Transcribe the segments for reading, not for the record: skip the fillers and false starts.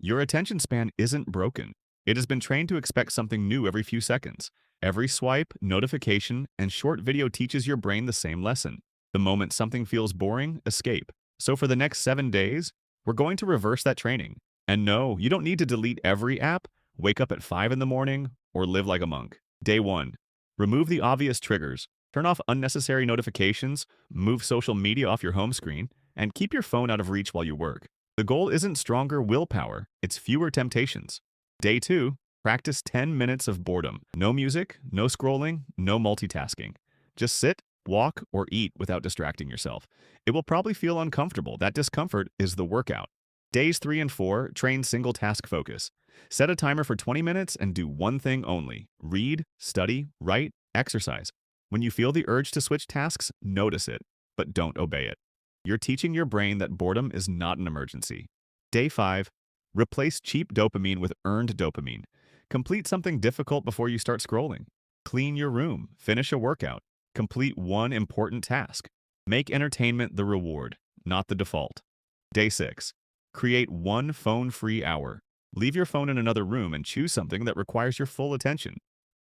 Your attention span isn't broken. It has been trained to expect something new every few seconds. Every swipe, notification, and short video teaches your brain the same lesson. The moment something feels boring, escape. So for the next 7 days, we're going to reverse that training. And no, you don't need to delete every app, wake up at 5 in the morning, or live like a monk. Day 1. Remove the obvious triggers. Turn off unnecessary notifications, move social media off your home screen, and keep your phone out of reach while you work. The goal isn't stronger willpower, it's fewer temptations. Day 2. Practice 10 minutes of boredom. No music, no scrolling, no multitasking. Just sit, walk, or eat without distracting yourself. It will probably feel uncomfortable. That discomfort is the workout. Days 3 and 4, train single task focus. Set a timer for 20 minutes and do one thing only. Read, study, write, exercise. When you feel the urge to switch tasks, notice it, but don't obey it. You're teaching your brain that boredom is not an emergency. Day 5. Replace cheap dopamine with earned dopamine. Complete something difficult before you start scrolling. Clean your room, finish a workout, complete one important task. Make entertainment the reward, not the default. Day 6. Create one phone-free hour. Leave your phone in another room and choose something that requires your full attention.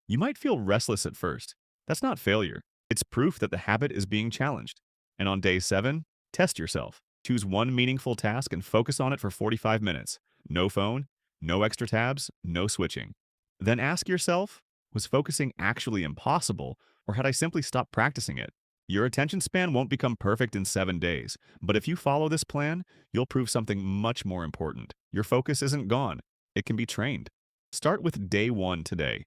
You might feel restless at first. That's not failure. It's proof that the habit is being challenged. And on day 7, test yourself. Choose one meaningful task and focus on it for 45 minutes. No phone, no extra tabs, no switching. Then ask yourself, was focusing actually impossible, or had I simply stopped practicing it? Your attention span won't become perfect in 7 days, but if you follow this plan, you'll prove something much more important. Your focus isn't gone. It can be trained. Start with day 1 today.